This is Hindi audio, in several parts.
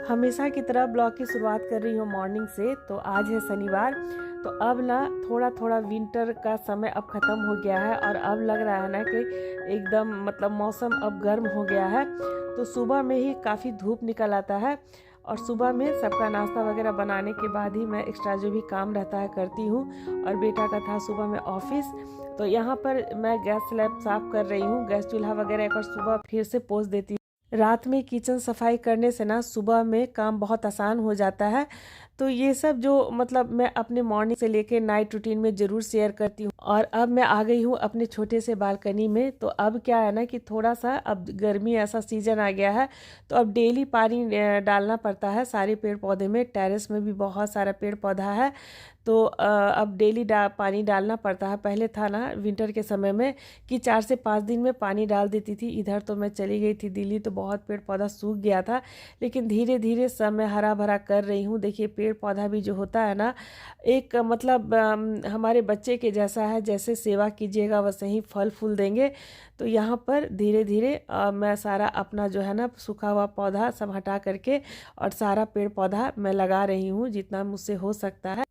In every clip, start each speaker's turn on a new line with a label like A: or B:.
A: हमेशा की तरह ब्लॉग की शुरुआत कर रही हूँ मॉर्निंग से। तो आज है शनिवार। तो अब ना थोड़ा थोड़ा विंटर का समय अब ख़त्म हो गया है और अब लग रहा है ना कि एकदम मतलब मौसम अब गर्म हो गया है। तो सुबह में ही काफ़ी धूप निकल आता है और सुबह में सबका नाश्ता वगैरह बनाने के बाद ही मैं एक्स्ट्रा जो भी काम रहता है करती हूँ। और बेटा का था सुबह में ऑफिस, तो यहाँ पर मैं गैस स्लैब साफ़ कर रही हूँ। गैस चूल्हा वगैरह एक बार सुबह फिर से पोंछ देती हूँ। रात में किचन सफाई करने से ना सुबह में काम बहुत आसान हो जाता है। तो ये सब जो मतलब मैं अपने मॉर्निंग से लेके नाइट रूटीन में ज़रूर शेयर करती हूँ। और अब मैं आ गई हूँ अपने छोटे से बालकनी में। तो अब क्या है ना कि थोड़ा सा अब गर्मी ऐसा सीजन आ गया है, तो अब डेली पानी डालना पड़ता है सारे पेड़ पौधे में। टेरेस में भी बहुत सारा पेड़ पौधा है, तो अब डेली पानी डालना पड़ता है। पहले था ना विंटर के समय में कि 4 से 5 दिन में पानी डाल देती थी। इधर तो मैं चली गई थी दिल्ली, तो बहुत पेड़ पौधा सूख गया था, लेकिन धीरे धीरे सब मैं हरा भरा कर रही हूँ। देखिए पेड़ पौधा भी जो होता है ना, एक मतलब हमारे बच्चे के जैसा है। जैसे सेवा कीजिएगा वैसे ही फल फूल देंगे। तो यहाँ पर धीरे धीरे मैं सारा अपना जो है ना सूखा हुआ पौधा सब हटा करके और सारा पेड़ पौधा मैं लगा रही हूँ जितना मुझसे हो सकता है।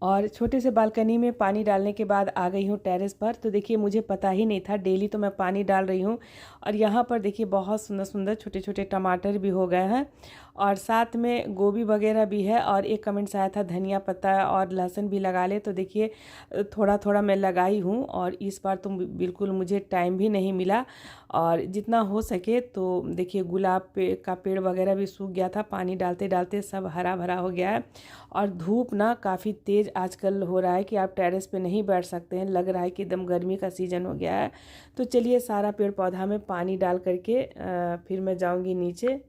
A: और छोटे से बालकनी में पानी डालने के बाद आ गई हूँ टेरेस पर। तो देखिए मुझे पता ही नहीं था, डेली तो मैं पानी डाल रही हूँ। और यहाँ पर देखिए बहुत सुंदर सुंदर छोटे छोटे टमाटर भी हो गए हैं और साथ में गोभी वगैरह भी है। और एक कमेंट्स आया था धनिया पत्ता और लहसुन भी लगा ले, तो देखिए थोड़ा थोड़ा मैं लगाई हूँ। और इस बार तो बिल्कुल मुझे टाइम भी नहीं मिला, और जितना हो सके तो देखिए गुलाब का पेड़ वगैरह भी सूख गया था, पानी डालते डालते सब हरा भरा हो गया है। और धूप ना काफ़ी तेज़ आजकल हो रहा है कि आप टेरेस पे नहीं बैठ सकते हैं, लग रहा है कि एकदम गर्मी का सीज़न हो गया है। तो चलिए सारा पेड़ पौधा में पानी डाल करके फिर मैं जाऊंगी नीचे।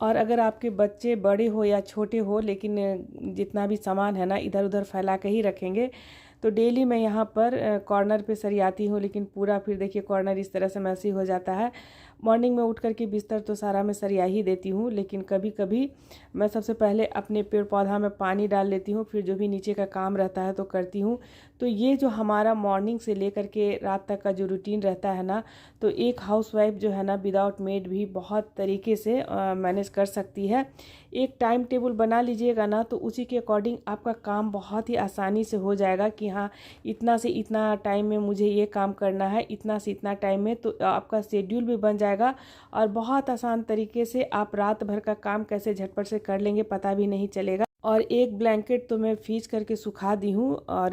A: और अगर आपके बच्चे बड़े हो या छोटे हो, लेकिन जितना भी सामान है ना इधर उधर फैला के ही रखेंगे। तो डेली मैं यहाँ पर कॉर्नर पे सरियाती हूँ, लेकिन पूरा फिर देखिए कॉर्नर इस तरह से मैसी हो जाता है। मॉर्निंग में उठ करके बिस्तर तो सारा मैं सरिया ही देती हूँ, लेकिन कभी कभी मैं सबसे पहले अपने पेड़ पौधा में पानी डाल लेती हूँ, फिर जो भी नीचे का काम रहता है तो करती हूँ। तो ये जो हमारा मॉर्निंग से लेकर के रात तक का जो रूटीन रहता है ना, तो एक हाउसवाइफ जो है ना विदाउट मेड भी बहुत तरीके से मैनेज कर सकती है। एक टाइम टेबल बना लीजिएगा ना, तो उसी के अकॉर्डिंग आपका काम बहुत ही आसानी से हो जाएगा कि हाँ इतना से इतना टाइम में मुझे ये काम करना है, इतना से इतना टाइम में, तो आपका शेड्यूल भी बन जाएगा। और बहुत आसान तरीके से आप रात भर का काम कैसे झटपट से कर लेंगे पता भी नहीं चलेगा। और एक ब्लैंकेट तो मैं फीच करके सुखा दी हूँ, और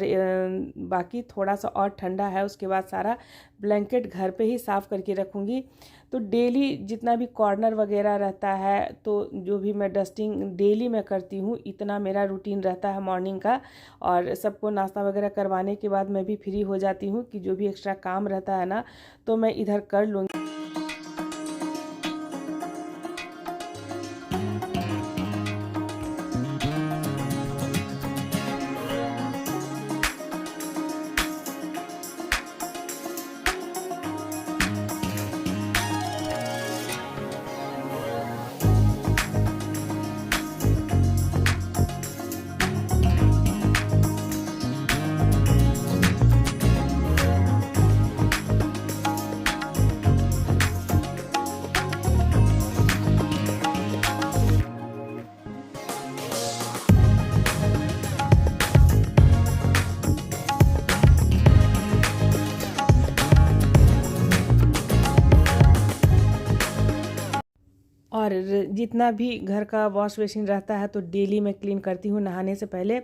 A: बाकी थोड़ा सा और ठंडा है, उसके बाद सारा ब्लैंकेट घर पे ही साफ़ करके रखूँगी। तो डेली जितना भी कॉर्नर वगैरह रहता है, तो जो भी मैं डस्टिंग डेली मैं करती हूँ, इतना मेरा रूटीन रहता है मॉर्निंग का। और सबको नाश्ता वगैरह करवाने के बाद मैं भी फ्री हो जाती हूँ कि जो भी एक्स्ट्रा काम रहता है ना, तो मैं इधर कर लूँगी। और जितना भी घर का वॉश बेसिन रहता है तो डेली मैं क्लीन करती हूँ नहाने से पहले।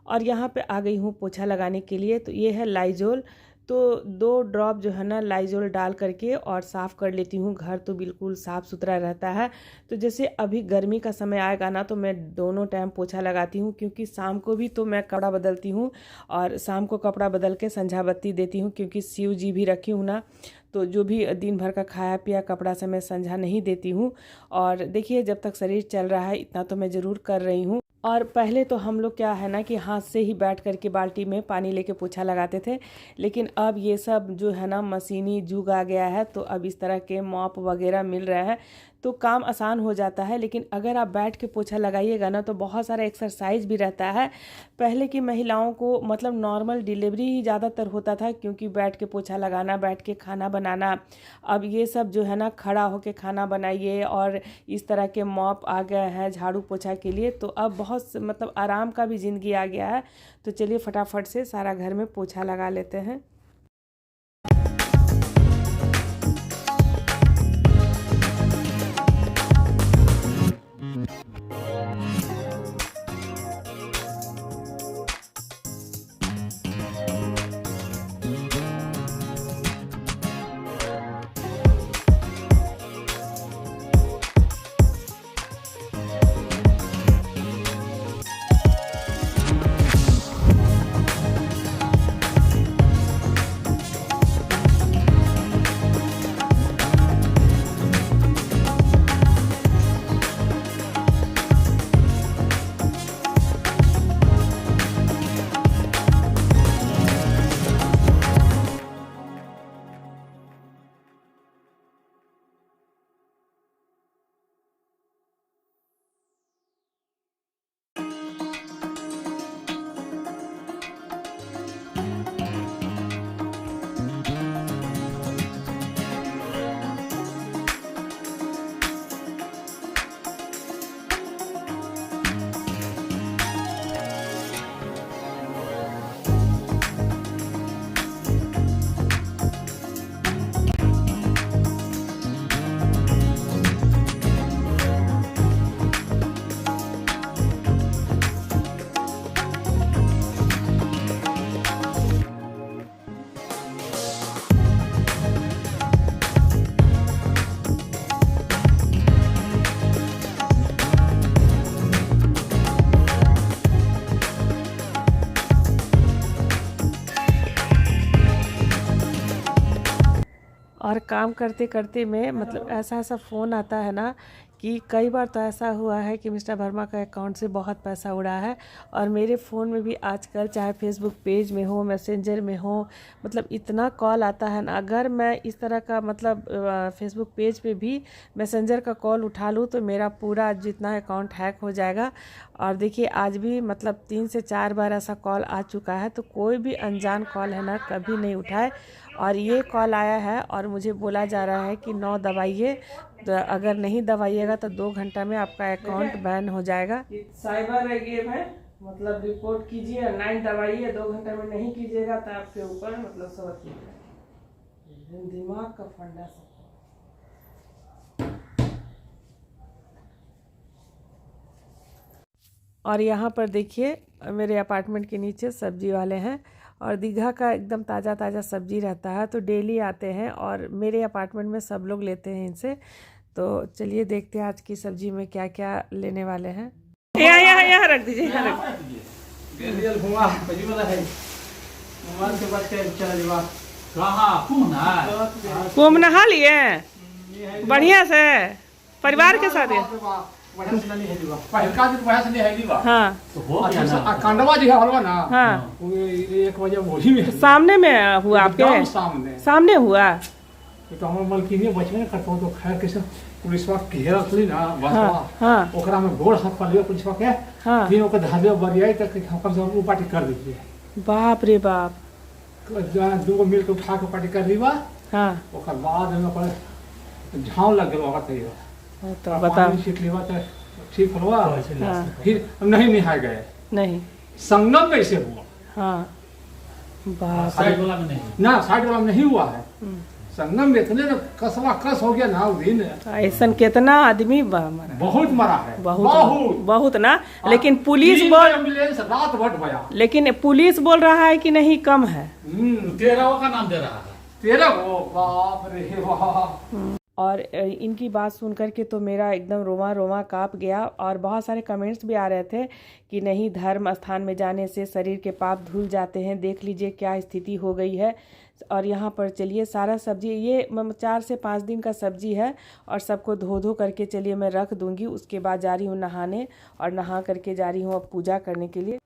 A: और यहाँ पे आ गई हूँ पोछा लगाने के लिए। तो ये है लाइजोल, तो 2 ड्रॉप जो है ना लाइजोल डाल करके और साफ़ कर लेती हूँ। घर तो बिल्कुल साफ़ सुथरा रहता है। तो जैसे अभी गर्मी का समय आएगा ना, तो मैं दोनों टाइम पोछा लगाती हूँ, क्योंकि शाम को भी तो मैं कपड़ा बदलती हूँ, और शाम को कपड़ा बदल के संझा बत्ती देती हूँ, क्योंकि शिव जी भी रखी हूँ ना। तो जो भी दिन भर का खाया पिया कपड़ा से मैं संझा नहीं देती हूँ। और देखिए, जब तक शरीर चल रहा है इतना तो मैं ज़रूर कर रही हूँ। और पहले तो हम लोग क्या है ना कि हाथ से ही बैठ करके बाल्टी में पानी लेके पोछा लगाते थे, लेकिन अब ये सब जो है ना मशीनी युग आ गया है, तो अब इस तरह के मॉप वगैरह मिल रहे हैं, तो काम आसान हो जाता है। लेकिन अगर आप बैठ के पोछा लगाइएगा ना, तो बहुत सारा एक्सरसाइज भी रहता है। पहले की महिलाओं को मतलब नॉर्मल डिलीवरी ही ज़्यादातर होता था, क्योंकि बैठ के पोछा लगाना, बैठ के खाना बनाना। अब ये सब जो है ना खड़ा होके खाना बनाइए, और इस तरह के मॉप आ गए हैं झाड़ू पोछा के लिए, तो अब बहुत मतलब आराम का भी ज़िंदगी आ गया है। तो चलिए फटाफट से सारा घर में पोछा लगा लेते हैं। और काम करते करते में मतलब ऐसा ऐसा फ़ोन आता है ना, कि कई बार तो ऐसा हुआ है कि मिस्टर वर्मा का अकाउंट से बहुत पैसा उड़ा है। और मेरे फ़ोन में भी आजकल चाहे फेसबुक पेज में हो, मैसेंजर में हो, मतलब इतना कॉल आता है ना। अगर मैं इस तरह का मतलब फेसबुक पेज पे भी मैसेंजर का कॉल उठा लूँ, तो मेरा पूरा जितना अकाउंट हैक हो जाएगा। और देखिए, आज भी मतलब 3 से 4 बार ऐसा कॉल आ चुका है। तो कोई भी अनजान कॉल है ना, कभी नहीं उठाए। और ये कॉल आया है और मुझे बोला जा रहा है कि 9 दबाइए, तो अगर नहीं दबाइएगा तो 2 घंटा में आपका अकाउंट बैन हो जाएगा। साइबर गेम है, मतलब रिपोर्ट कीजिए, 9 दबाइए, 2 घंटे में नहीं कीजिएगा तो आपके ऊपर मतलब सब दिमाग का फंडा सब। और यहाँ पर देखिए मेरे अपार्टमेंट के नीचे सब्जी वाले हैं और दीघा का एकदम ताज़ा ताज़ा सब्जी रहता है, तो डेली आते हैं और मेरे अपार्टमेंट में सब लोग लेते हैं इनसे। तो चलिए देखते हैं आज की सब्जी में क्या क्या लेने वाले हैं। यहाँ रख दीजिए, यहाँ रख दीजिए। कुंभ नहा लिए बढ़िया से परिवार के साथ? हाँ
B: कांडवा जी है ना,
A: हाँ
B: 1 बजे बोली में
A: सामने में हुआ आपके सामने हुआ।
B: तो हम मलकिनी बचबे करतो तो खैर कैसे पुलिसवा घेर रखली ना बस।
A: हाँ
B: ओकरा में गोड़ हाथ पा लियो पुलिसवा के।
A: हाँ
B: फिर ओकर धाबे बरियाई तक कम से कम ऊ पार्टी कर दीजिए।
A: बाप रे बाप।
B: दूगो मिल के उठा के पार्टी कर लीबा।
A: हाँ
B: ओकर बाद में पर झाव लग गेल ओकर तैयो
A: तो बताओ
B: सीख लीबा तो ठीक हुआ।
A: हाँ
B: फिर नहीं निहाय गए,
A: नहीं
B: संगम में ऐसे हुआ।
A: हाँ बाप
B: साइड वाला में नहीं ना, साइड वाला में नहीं हुआ है। संगम में इतने कसवा कस हो गया ना उस दिन,
A: ऐसा कितना आदमी
B: बहुत मरा है,
A: बहुत बहुत ना। लेकिन पुलिस बोल
B: एम्बुलेंस रात भर बया,
A: लेकिन पुलिस बोल रहा है कि नहीं कम है।
B: 13 का नाम दे रहा है, 13 बाप रे बाप।
A: और इनकी बात सुन कर के तो मेरा एकदम रोमा रोमा काँप गया। और बहुत सारे कमेंट्स भी आ रहे थे कि नहीं धर्म स्थान में जाने से शरीर के पाप धुल जाते हैं। देख लीजिए क्या स्थिति हो गई है। और यहाँ पर चलिए सारा सब्जी ये 4 से 5 दिन का सब्जी है और सबको धो धो करके चलिए मैं रख दूँगी। उसके बाद जा रही हूँ नहाने और नहा करके जा रही हूँ अब पूजा करने के लिए।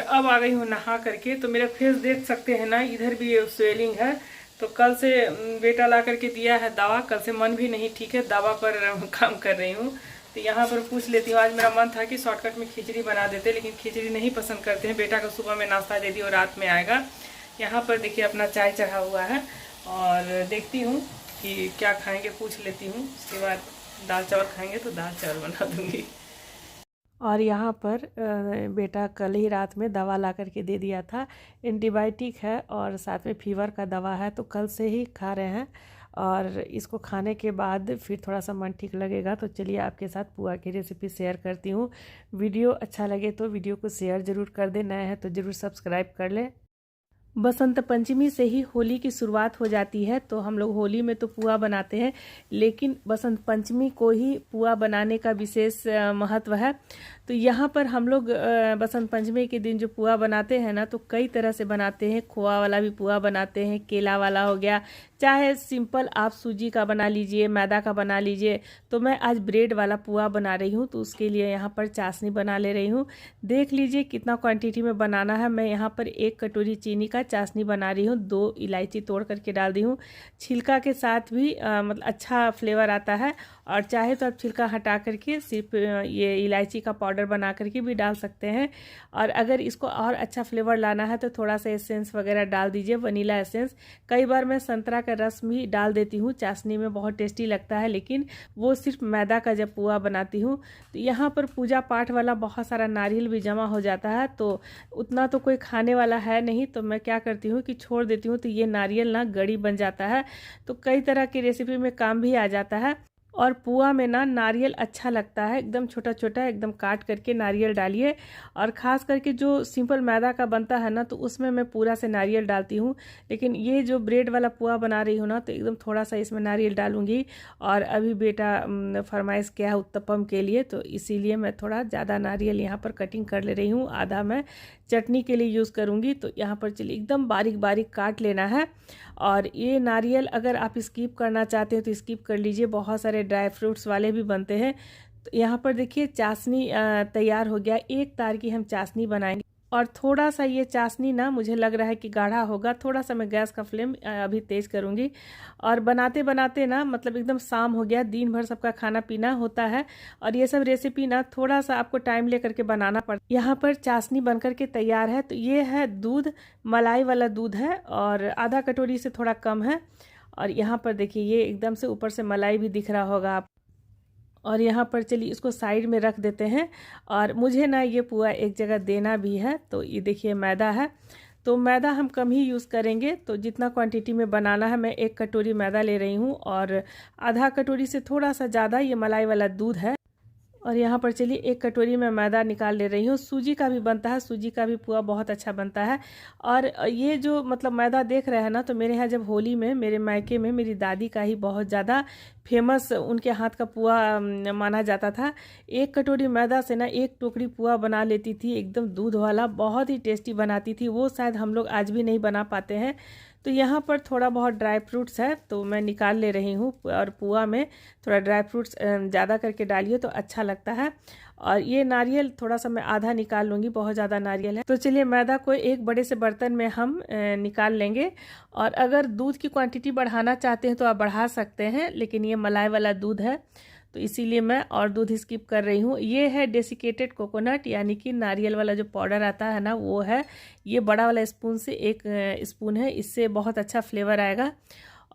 A: अब आ गई हूँ नहा करके। तो मेरा फेस देख सकते हैं ना, इधर भी ये स्वेलिंग है। तो कल से बेटा ला करके दिया है दवा, कल से मन भी नहीं ठीक है, दवा पर काम कर रही हूँ। तो यहाँ पर पूछ लेती हूँ, आज मेरा मन था कि शॉर्टकट में खिचड़ी बना देते, लेकिन खिचड़ी नहीं पसंद करते हैं। बेटा को सुबह में नाश्ता दे दी और रात में आएगा। यहाँ पर देखिए अपना चाय चढ़ा हुआ है और देखती हूँ कि क्या खाएँगे, पूछ लेती हूँ। उसके बाद दाल चावल खाएँगे तो दाल चावल बना दूँगी। और यहाँ पर बेटा कल ही रात में दवा ला करके दे दिया था, एंटीबायोटिक है और साथ में फीवर का दवा है। तो कल से ही खा रहे हैं और इसको खाने के बाद फिर थोड़ा सा मन ठीक लगेगा। तो चलिए आपके साथ पुआ की रेसिपी शेयर करती हूँ। वीडियो अच्छा लगे तो वीडियो को शेयर ज़रूर कर दें, नए हैं तो ज़रूर सब्सक्राइब कर लें। बसंत पंचमी से ही होली की शुरुआत हो जाती है। तो हम लोग होली में तो पुआ बनाते हैं, लेकिन बसंत पंचमी को ही पुआ बनाने का विशेष महत्व है। तो यहाँ पर हम लोग बसंत पंचमी के दिन जो पुआ बनाते हैं ना, तो कई तरह से बनाते हैं। खोआ वाला भी पुआ बनाते हैं, केला वाला हो गया, चाहे सिंपल आप सूजी का बना लीजिए, मैदा का बना लीजिए। तो मैं आज ब्रेड वाला पुआ बना रही हूँ, तो उसके लिए यहाँ पर चाशनी बना ले रही हूँ। देख लीजिए कितना क्वांटिटी में बनाना है। मैं यहाँ पर 1 कटोरी चीनी का चाशनी बना रही हूँ, 2 इलायची तोड़ करके डाल दी हूँ। छिलका के साथ भी मतलब अच्छा फ्लेवर आता है। और चाहे तो आप छिलका हटा करके सिर्फ ये इलायची का पाउडर बना करके भी डाल सकते हैं। और अगर इसको और अच्छा फ्लेवर लाना है तो थोड़ा सा एसेंस वगैरह डाल दीजिए, वनीला एसेंस। कई बार मैं संतरा का रस भी डाल देती हूँ, चाशनी में बहुत टेस्टी लगता है। लेकिन वो सिर्फ मैदा का जब पुआ बनाती हूँ। तो यहाँ पर पूजा पाठ वाला बहुत सारा नारियल भी जमा हो जाता है, तो उतना तो कोई खाने वाला है नहीं। तो मैं क्या करती हूँ कि छोड़ देती हूँ, तो ये नारियल ना गड़ी बन जाता है। तो कई तरह की रेसिपी में काम भी आ जाता है। और पुआ में ना नारियल अच्छा लगता है, एकदम छोटा छोटा एकदम काट करके नारियल डालिए। और ख़ास करके जो सिंपल मैदा का बनता है ना तो उसमें मैं पूरा से नारियल डालती हूँ, लेकिन ये जो ब्रेड वाला पुआ बना रही हूँ ना तो एकदम थोड़ा सा इसमें नारियल डालूँगी। और अभी बेटा फरमाइश किया है उत्तपम के लिए, तो इसीलिए मैं थोड़ा ज़्यादा नारियल यहाँ पर कटिंग कर ले रही हूँ। आधा मैं चटनी के लिए यूज़ करूँगी। तो यहाँ पर चलिए एकदम बारीक बारीक काट लेना है। और ये नारियल अगर आप स्किप करना चाहते हो तो स्किप कर लीजिए, बहुत सारे ड्राई फ्रूट्स वाले भी बनते हैं। तो यहाँ पर देखिए चाशनी तैयार हो गया। एक तार की हम चाशनी बनाएंगे और थोड़ा सा ये चाशनी ना मुझे लग रहा है कि गाढ़ा होगा। थोड़ा सा मैं गैस का फ्लेम अभी तेज़ करूँगी। और बनाते बनाते ना मतलब एकदम शाम हो गया, दिन भर सबका खाना पीना होता है और ये सब रेसिपी ना थोड़ा सा आपको टाइम ले करके बनाना पड़ता है। यहाँ पर चाशनी बन करके तैयार है। तो ये है दूध, मलाई वाला दूध है और आधा कटोरी से थोड़ा कम है। और यहाँ पर देखिए ये एकदम से ऊपर से मलाई भी दिख रहा होगा आप। और यहाँ पर चलिए इसको साइड में रख देते हैं। और मुझे ना ये पुआ एक जगह देना भी है। तो ये देखिए मैदा है, तो मैदा हम कम ही यूज़ करेंगे। तो जितना क्वांटिटी में बनाना है, मैं 1 कटोरी मैदा ले रही हूँ और आधा कटोरी से थोड़ा सा ज़्यादा ये मलाई वाला दूध है। और यहाँ पर चलिए 1 कटोरी में मैदा निकाल ले रही हूँ। सूजी का भी बनता है, सूजी का भी पुआ बहुत अच्छा बनता है। और ये जो मतलब मैदा देख रहे हैं ना, तो मेरे यहाँ जब होली में मेरे मायके में मेरी दादी का ही बहुत ज़्यादा फेमस उनके हाथ का पुआ माना जाता था। 1 कटोरी मैदा से ना 1 टोकरी पुआ बना लेती थी, एकदम दूध वाला, बहुत ही टेस्टी बनाती थी। वो शायद हम लोग आज भी नहीं बना पाते हैं। तो यहाँ पर थोड़ा बहुत ड्राई फ्रूट्स है तो मैं निकाल ले रही हूँ। और पुआ में थोड़ा ड्राई फ्रूट्स ज़्यादा करके डालिए तो अच्छा लगता है। और ये नारियल थोड़ा सा मैं आधा निकाल लूँगी, बहुत ज़्यादा नारियल है। तो चलिए मैदा को एक बड़े से बर्तन में हम निकाल लेंगे। और अगर दूध की क्वांटिटी बढ़ाना चाहते हैं तो आप बढ़ा सकते हैं, लेकिन ये मलाई वाला दूध है तो इसीलिए मैं और दूध स्किप कर रही हूँ। ये है डेसिकेटेड कोकोनट, यानी कि नारियल वाला जो पाउडर आता है ना वो है। ये बड़ा वाला स्पून से 1 स्पून है, इससे बहुत अच्छा फ्लेवर आएगा।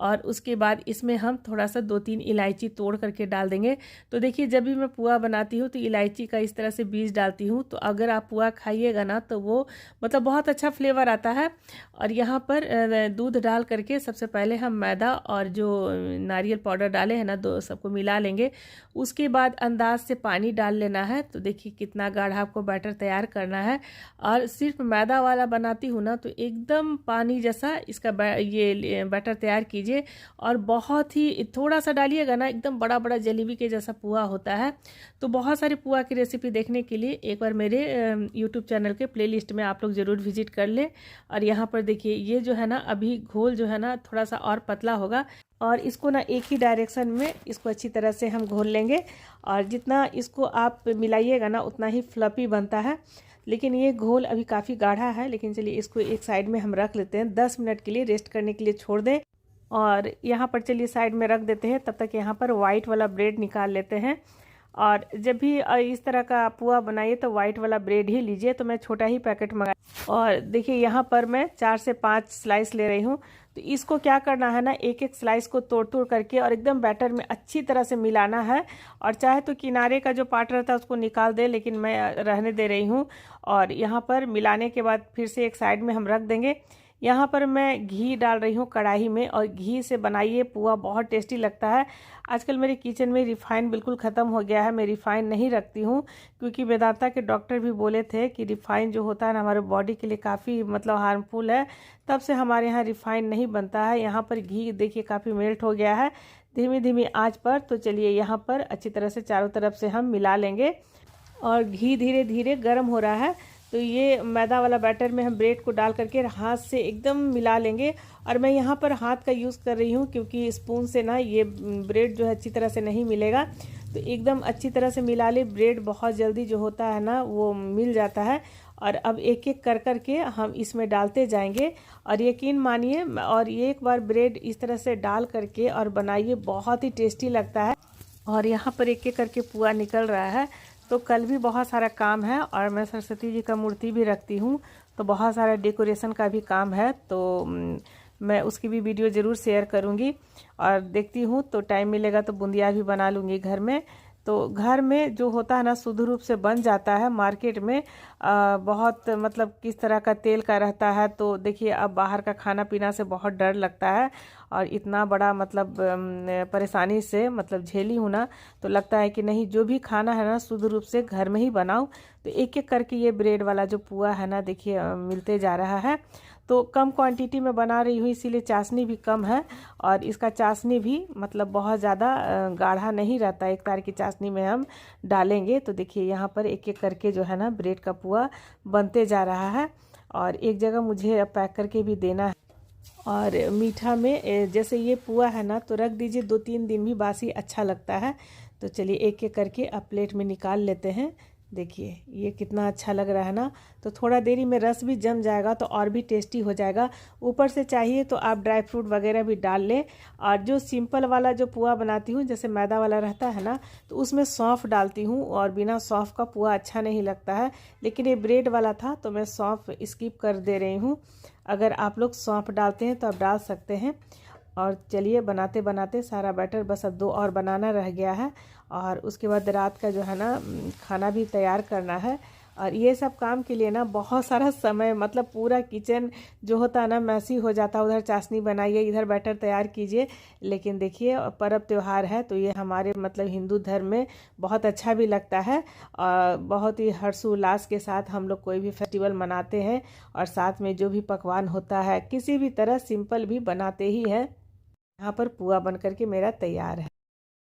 A: और उसके बाद इसमें हम थोड़ा सा 2-3 इलायची तोड़ करके डाल देंगे। तो देखिए जब भी मैं पुआ बनाती हूँ तो इलायची का इस तरह से बीज डालती हूँ, तो अगर आप पुआ खाइएगा ना तो वो मतलब बहुत अच्छा फ्लेवर आता है। और यहाँ पर दूध डाल करके सबसे पहले हम मैदा और जो नारियल पाउडर डाले हैं ना, दो सबको मिला लेंगे। उसके बाद अंदाज से पानी डाल लेना है। तो देखिए कितना गाढ़ा आपको बैटर तैयार करना है। और सिर्फ मैदा वाला बनाती हूँ ना तो एकदम पानी जैसा इसका ये बैटर तैयार कीजिए। और बहुत ही थोड़ा सा डालिएगा ना, एकदम बड़ा बड़ा जलेबी के जैसा पुआ होता है। तो बहुत सारे पुआ की रेसिपी देखने के लिए एक बार मेरे यूट्यूब चैनल के प्लेलिस्ट में आप लोग ज़रूर विजिट कर लें। और यहाँ पर देखिए ये जो है ना, अभी घोल जो है ना थोड़ा सा और पतला होगा और इसको ना एक ही डायरेक्शन में इसको अच्छी तरह से हम घोल लेंगे। और जितना इसको आप मिलाइएगा ना उतना ही फ्लफी बनता है। लेकिन ये घोल अभी काफ़ी गाढ़ा है, लेकिन चलिए इसको एक साइड में हम रख लेते हैं। 10 मिनट के लिए रेस्ट करने के लिए छोड़ दें। और यहाँ पर चलिए साइड में रख देते हैं। तब तक यहाँ पर वाइट वाला ब्रेड निकाल लेते हैं। और जब भी इस तरह का पुआ बनाइए तो वाइट वाला ब्रेड ही लीजिए। तो मैं छोटा ही पैकेट मंगाया और देखिए यहाँ पर मैं 4 से 5 स्लाइस ले रही हूँ। तो इसको क्या करना है ना, एक एक स्लाइस को तोड़ तोड़ करके और एकदम बैटर में अच्छी तरह से मिलाना है। और चाहे तो किनारे का जो पार्ट रहता है उसको निकाल दे, लेकिन मैं रहने दे रही हूँ। और यहाँ पर मिलाने के बाद फिर से एक साइड में हम रख देंगे। यहाँ पर मैं घी डाल रही हूँ कढ़ाई में, और घी से बनाइए पुआ बहुत टेस्टी लगता है। आजकल मेरे किचन में रिफ़ाइन बिल्कुल ख़त्म हो गया है, मैं रिफ़ाइन नहीं रखती हूँ, क्योंकि वेदांता के डॉक्टर भी बोले थे कि रिफ़ाइन जो होता है ना हमारे बॉडी के लिए काफ़ी मतलब हार्मफुल है। तब से हमारे यहाँ रिफ़ाइन नहीं बनता है। यहाँ पर घी देखिए काफ़ी मेल्ट हो गया है धीमी धीमी आँच पर। तो चलिए यहाँ पर अच्छी तरह से चारों तरफ से हम मिला लेंगे। और घी धीरे धीरे गर्म हो रहा है। तो ये मैदा वाला बैटर में हम ब्रेड को डाल करके हाथ से एकदम मिला लेंगे। और मैं यहाँ पर हाथ का यूज़ कर रही हूँ, क्योंकि स्पून से ना ये ब्रेड जो है अच्छी तरह से नहीं मिलेगा। तो एकदम अच्छी तरह से मिला ले। ब्रेड बहुत जल्दी जो होता है ना वो मिल जाता है। और अब एक एक कर कर के हम इसमें डालते जाएंगे। और यकीन मानिए, और ये एक बार ब्रेड इस तरह से डाल करके और बनाइए, बहुत ही टेस्टी लगता है। और यहाँ पर एक एक करके पुआ निकल रहा है। तो कल भी बहुत सारा काम है, और मैं सरस्वती जी का मूर्ति भी रखती हूँ, तो बहुत सारा डेकोरेशन का भी काम है। तो मैं उसकी भी वीडियो ज़रूर शेयर करूँगी। और देखती हूँ तो टाइम मिलेगा तो बूंदिया भी बना लूँगी घर में। तो घर में जो होता है ना शुद्ध रूप से बन जाता है। मार्केट में बहुत मतलब किस तरह का तेल का रहता है। तो देखिए अब बाहर का खाना पीना से बहुत डर लगता है और इतना बड़ा मतलब परेशानी से मतलब झेली हूँ ना, तो लगता है कि नहीं, जो भी खाना है ना शुद्ध रूप से घर में ही बनाऊँ। तो एक एक करके ये ब्रेड वाला जो पुआ है ना देखिए मिलते जा रहा है। तो कम क्वांटिटी में बना रही हूँ, इसीलिए चाशनी भी कम है और इसका चाशनी भी मतलब बहुत ज़्यादा गाढ़ा नहीं रहता। एक तार की चाशनी में हम डालेंगे तो देखिए यहाँ पर एक एक करके जो है ना ब्रेड का पुआ बनते जा रहा है और एक जगह मुझे अब पैक करके भी देना है। और मीठा में जैसे ये पुआ है ना तो रख दीजिए 2-3 दिन भी बासी अच्छा लगता है। तो चलिए एक एक करके अब प्लेट में निकाल लेते हैं। देखिए ये कितना अच्छा लग रहा है ना। तो थोड़ा देरी में रस भी जम जाएगा तो और भी टेस्टी हो जाएगा। ऊपर से चाहिए तो आप ड्राई फ्रूट वगैरह भी डाल लें। और जो सिंपल वाला जो पुआ बनाती हूँ जैसे मैदा वाला रहता है ना, तो उसमें सौंफ डालती हूँ और बिना सौंफ का पुआ अच्छा नहीं लगता है। लेकिन ये ब्रेड वाला था तो मैं सौंफ स्किप कर दे रही हूँ। अगर आप लोग सौंफ डालते हैं तो आप डाल सकते हैं। और चलिए बनाते बनाते सारा बैटर बस अब 2 और बनाना रह गया है और उसके बाद रात का जो है ना खाना भी तैयार करना है। और ये सब काम के लिए ना बहुत सारा समय मतलब पूरा किचन जो होता है ना मैसी हो जाता है। उधर चाशनी बनाइए, इधर बैटर तैयार कीजिए। लेकिन देखिए पर्व त्यौहार है तो ये हमारे मतलब हिंदू धर्म में बहुत अच्छा भी लगता है और बहुत ही हर्षोल्लास के साथ हम लोग कोई भी फेस्टिवल मनाते हैं। और साथ में जो भी पकवान होता है किसी भी तरह सिंपल भी बनाते ही हैं। यहाँ पर पुआ बन करके मेरा तैयार है।